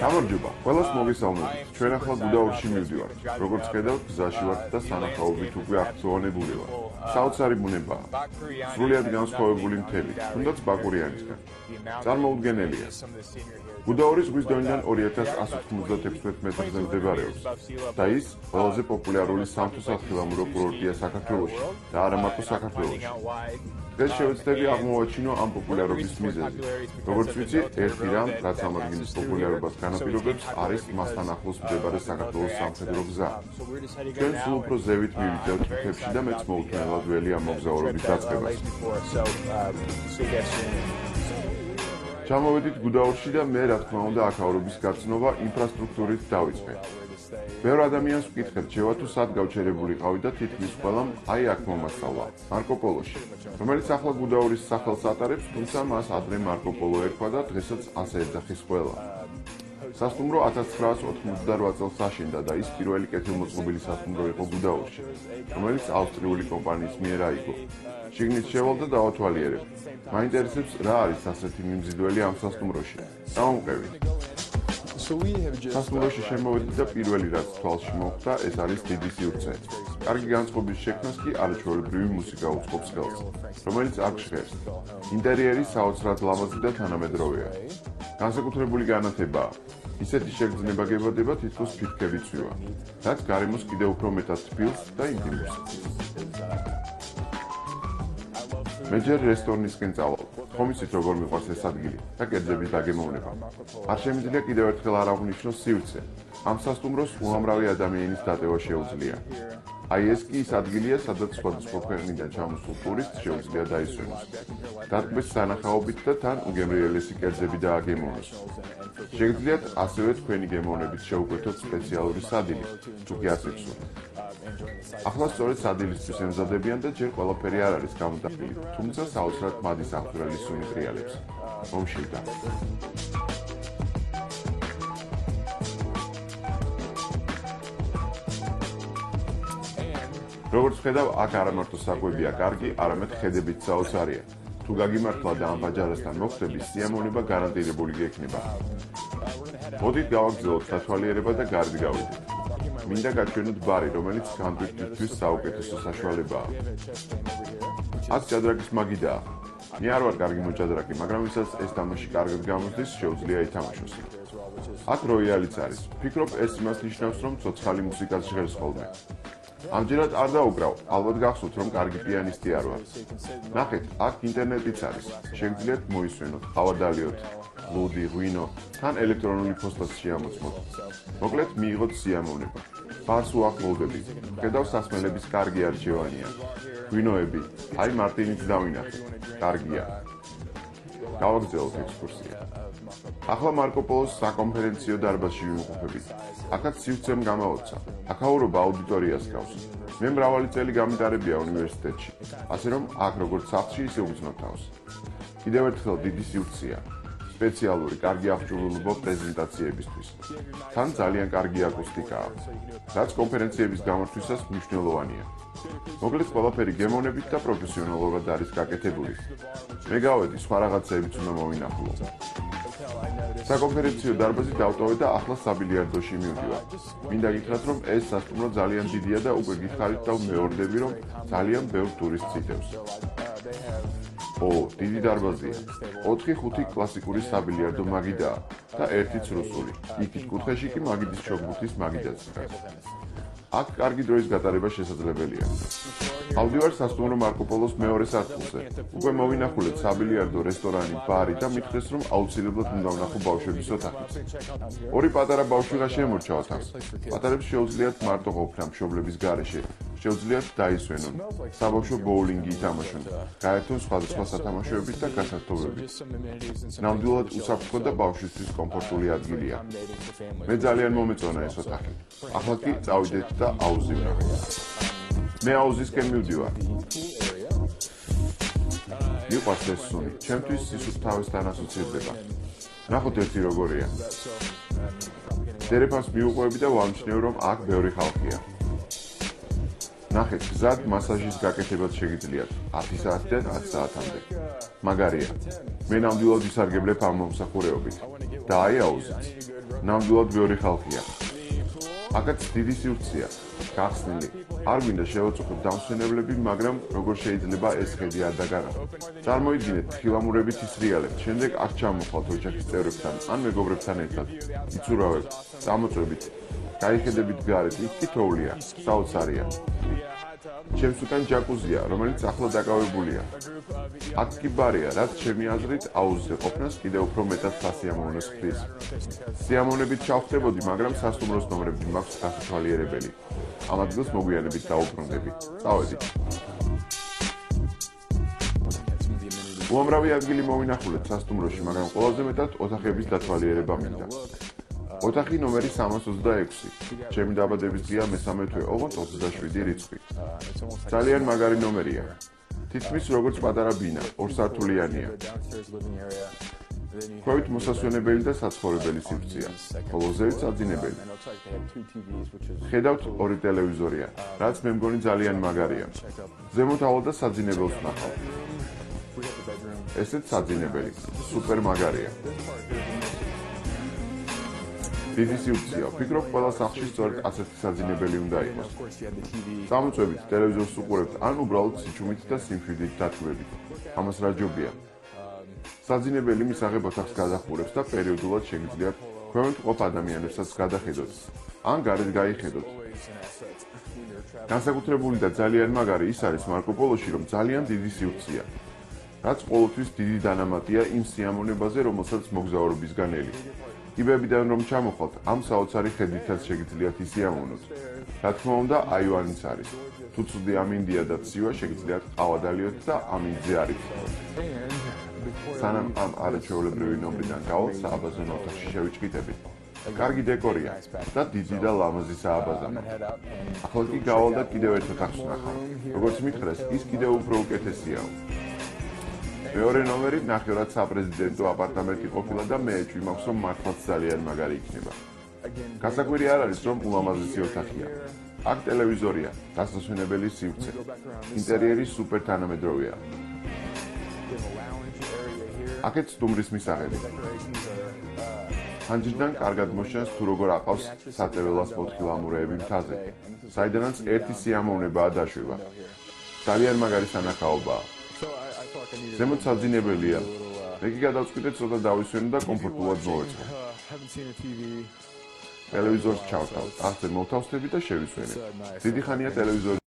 გამარჯობა, ყველას მოგესალმებით. ჩვენ ახლა გუდაურში მივდივართ. როგორც ხედავთ, გზაში ვართ და სანახაობით უკვე აღწოვანებული ვარ. საოცარი ბუნებაა. სრულიად განსხვავებული მთელი, თუნდაც ბაკურიანისგან. წარმოუდგენელია. გუდაური ზღვის დონიდან 2196 მეტრზე მდებარეობს და ის ყველაზე პოპულარული სამთო-სათხილამურო კურორტია საქართველოში და არა მარტო საქართველოში. დღეს შევეცდები აღმოვაჩინო ამ პოპულარობის მიზეზი. როგორც ვიცი, ერთი რამ, რაც ამ ადგილის პოპულარობას განაპირობებს, არის მასთან ახლოს მდებარე საქართველოს სამხედრო გზა. ჩვენ სულ უფრო ზევით მივიდევთ მთებში და მეც მოუთმენლად ველი ამ მოგზაურობის დაწყებას. ჩამოვედით გუდაურში და მე, რა თქმა უნდა, აქაურობის გაცნობა ინფრასტრუქტურით დავიწყე. ბევრ ადამიანს ვკითხეთ, შევა თუ სად გავჩერებულიყავი და თითქმის ყველამ აი აქ მომასწავლა, მარკო პოლოში, რომელიც ახლა გუდაურის სახელს ატარებს, თუმცა მას ადრე მარკო პოლო ერქვა და დღესაც ასე ეძახის ყველა. სასტუმრო 1988 წელს აშენდა და ის პირველი კეთილმოწყობილი სასტუმრო იყო გუდაურში, რომელიც ავსტრიული კომპანიის მიერ აიგო. შიგნით შევალ და დავათვალიერებ. მაინტერესებს რა არის ასეთი მიმზიდველი ამ სასტუმროში. დავამყევით. სასტუმროში შემოვედით და პირველი რაც თვალში მოხვდა, ეს არის დიდი სივრცე. კარგი განწყობის შექმნას კი არაჩვეულებრივი მუსიკა უწყობს ხელს, რომელიც არ გჟღერს. ინტერიერი საოცრად ლამაზი და თანამედროვეა. განსაკუთრებული განათებაა. ისეთი შეგრძნება გებადება თითქოს ფირქები ცვივა, რაც გარემოს კიდევ უფრო მეტად თბილს და ინტიმურს. მე ჯერ რესტორნისკენ წავალ. ხომ იცით როგორ მიყვარს ეს ადგილი და კერძების დაგემოვნება. არ შემიძლია კიდევ ერთხელ არ აღვნიშნოს სივრცე. ამ სასტუმროს უამრავი ადამიანის დატევა შეუძლია. აი ეს კი ის ადგილია, სადაც სხვადასხვა ქვეყნიდან ჩამოსულ ტურისტს შეუძლია დაისვენოს. დატკბეს სანახაობით და თან უგემრიელესი კერძები დააგემოვნოს. შეგძლიათ ასევე თქვენი გემოვნებით შეუკვეთოთ სპეციალური სადილი, თუ კი არ გსურთ. ახლა სწორედ სადილისთვის ემზადებიან და ჯერ ყველაფერი არ არის გამოდაყრილი, თუმცა საოცრად მადის აღჭურველი სუნი ტრიალებს. მომშივდა. როგორც ხედავ, აქ არა მარტო საკვებია კარგი, არამედ ხედებით საოცარია. თუ გაგიმართლა და ამ ბაჯარასთან მოხდები, სიამოვნება გარანტირებული გექნება. მოდით გავაგრძელოთ სათვალიერება და გარეთ გავიდეთ. მინდა გაჩვენოთ ბარი, რომელიც განვიხილვის საუკეთესო საშუალებაა. აქ ჭადრაკის მაგიდაა. მე არ ვარ კარგი მოჭადრაკი, მაგრამ ვისაც ეს თამაში კარგად გამოსდის, შეუძლია ითამაშოს. აქ როიალიც არის. ფიქრობ, ეს იმას ნიშნავს, რომ ცოცხალი მუსიკაც ჟღერს ხოლმე. ამჯერად არ დაუკრავ, ალბათ გახსოვთ, რომ კარგი პიანისტი არ ვარ. ნახეთ, აქ ინტერნეტიც არის. შეგძლიათ მოისვენოთ, ავადალიოთ, ლუდი, ღვინო, თან ელექტრონული ფოსტაც შეამოწმოთ. მოკლედ მიიღოთ სიამოვნება. ბარს უახლოვდებით. ხედავ სასმელების კარგი არჩევანია. ღვინოები, აი მარტინიც დავინახეთ. კარგია. გავაგრძელოთ ექსკურსია. ახლა მარკო პოლოს საკონფერენციო დარბაზში ვიმყოფებით. აქაც სივრცემ გამაოცა. აქაურობა აუდიტორიას გავს. მე მრავალი წელი გამიტარებია უნივერსიტეტში, ასე რომ აქ როგორც სახლში, ისე უგრძნო თავს. კიდევ ერთხელ დიდი სივრცეა. სპეციალური კარგი აღჭურვილობა პრეზენტაციებისთვის. თან ძალიან კარგი აკუსტიკაა, რაც კონფერენციების გამართვისას მნიშვნელოვანია. მოკლედ ყველაფერი გემოვნებით და პროფესიონალურად არის გაკეთებული. მე გავედი, სხვა რაღაცეებიც უნდა მოვინახულო. საკონფერენციო დარბაზი დავტოვე და ახლა საბილიარდოში მივდივარ. მინდა გითხრათ, რომ ეს სასტუმრო ძალიან დიდია და უკვე გითხარით და მეორდები, რომ ძალიან ბევრ ტურისტს იტევს. დიდი დარბაზია. 4-5 კლასიკური საბილიარდო მაგიდაა და 1 რუსული. იქით კუთხეში კი მაგიდის ჩოგბურთის მაგიდაც დგას. აქ კარგი დროის გატარება შესაძლებელია. ავდივარ სასტუმრო მარკო პოლოს მეორე სართულზე. უკვე მოვინახულეთ საბილიარდო რესტორანი, ბარი და მითხრეს, რომ აუცილებლად უნდა ვნახო ბავშვების ოთახიც. ორი პატარა ბავშვიღა შემორჩა ოთახს. პატარებს შეუძლიათ მარტო ყოფნა მშობლების გარეშე. შეუძლიათ დაისვენონ, საბავშვო ბოულინგი ითამაშონ, გაერთონ სხვადასხვა სათამაშოებით და გასართობებით. ნამდვილად უსაფრთხო და ბავშვისთვის კომფორტული ადგილია. მე ძალიან მომეწონა ეს ოთახი. ახლა კი წავიდეთ და აუზი ვნახოთ. მე აუზისკენ მივდივარ. მიყვარს ეს სუნი, ჩემთვის სისუფთავესთან ასოცირდება. ნახოთ ერთი როგორია. დერეფანს მიუყვები და ვამჩნევ, რომ აქ ბევრი ხალხია. ნახეთ, გზად მასაჟის გაკეთებაც შეგიძლიათ 10 საათიდან 10 საათამდე. მაგარია. მე ნამდვილად ვისარგებლებ ამ მომსახურეობით. და აი აუზიც. ნამდვილად ბევრი ხალხია. აქაც დიდი სივრცეა. გახსნილი. არ მინდა შევაწუხოთ დამსვენებლები, მაგრამ როგორ შეიძლება ეს ხედი არ დაგანახოთ. წარმოიდგინეთ, თხილამურებით ისრიალებთ, შემდეგ აქ ჩამოხვალთ ოჯახის წევრებთან ან მეგობრებთან ერთად. იცურავებთ, წამოწვევით, გაიხედებით გარეთ, იქ კი თოვლია, საოცარია. ჩემს უკან ჯაკუზია, რომელიც ახლა დაკავებულია. აქ კი ბარია, რაც ჩემი აზრით აუზზე ყოფნას კიდევ უფრო მეტად სასიამოვნოს ხდის. სიამოვნებით ჩავხდებოდი, მაგრამ სასტუმროს ნომრები მაქვს გასათვალიერებელი. ამ ადგილს მოგვიანებით დავუბრუნდები. წავედით. უამრავი ადგილი მოვინახულეთ სასტუმროში, მაგრამ ყველაზე მეტად ოთახების დათვალიერება მინდა. ოთახი ნომერი 326. ჩემი დაბადების დღეა მე-13 ოღონდ 27 რიცხვი. ძალიან მაგარი ნომერია. თითქმის როგორც პატარა ბინა, ორსართულიანია. ქვევით მოსასვენებელი და საცხოვრებელი სივრცეა, ხოლო ზევით საძინებელი. ხედავთ, ორი ტელევიზორია, რაც მე მგონი ძალიან მაგარია. ზემოთ ავალ და საძინებელს ნახავთ. ესეც საძინებელი, სუპერ მაგარია. დიდი სივრცეა, ვფიქრობ, ყველა სახლში სწორედ ასეთი საძინებელი უნდა იყოს. წამოწვევით, ტელევიზორს უყურებთ, ან უბრალოდ სიჩუმით და სიმშვიდით დათმობებით. ამას რა ჯობია? საძინებელი მისაღებ ოთახს გადახურებს და პერიოდულად შეგიძლიათ ქვევით მყოფ ადამიანებსაც გადახედოთ, ან გარეთ გაიხედოთ. განსაკუთრებული და ძალიან მაგარი ის არის მარკო პოლოში, რომ ძალიან დიდი სივრცეა, რაც ყოველთვის დიდი დანამატია იმ სიამოვნებაზე, რომელსაც მოგზაურობისგან ელი. კიბებიდან რომ ჩამოხვალთ, ამ საოცარი ხედვითაც შეგიძლიათ ისიამოვნოთ. რა თქმა უნდა, აივანიც არის. თუ ცუდი ამინდია და ცივა შეგიძლიათ ყავადალიოთ და ამინდზე არ იფიქროთ. სანამ ამ არაჩვეულებრივი ნომრიდან გავალთ, სააბაზანო ოთახში შევიჭიდებით. კარგი დეკორია და დიდი და ლამაზი სააბაზანო. ახლა კი გავალ და კიდევ ერთ ოთახს ვნახავ. როგორც მითხრეს, ის კიდევ უფრო უკეთესიაო. მეორე ნომერი ნახევრად საპრეზიდენტო აპარტამენტი ყოფილა და მე ეჭვი მაქვს, რომ მართლაც ძალიან მაგარი იქნება. გასაკვირი არ არის, რომ ულამაზესი ოთახია. აქ ტელევიზორია, დასასვენებელი სივრცე. ინტერიერი სუპერ თანამედროვეა. აქეთ სტუმრის მისაღები. ხანჯიდან კარგად მოშენს თუ როგორ აყავს საწეველას მოთხილამურეები მთაზე, საიდანაც ერთი სიამოვნებაა დაშვება. ძალიან მაგარი სანახაობაა. ზემოთ საძინებელია. მე კი გადავწყვიტე ცოტა დავისვენო და კომფორტულად მოვეწყო. ტელევიზორს ჩავთავ, ახლა მოთავსდები და შევისვენებ. დიდი ხანია ტელევიზორი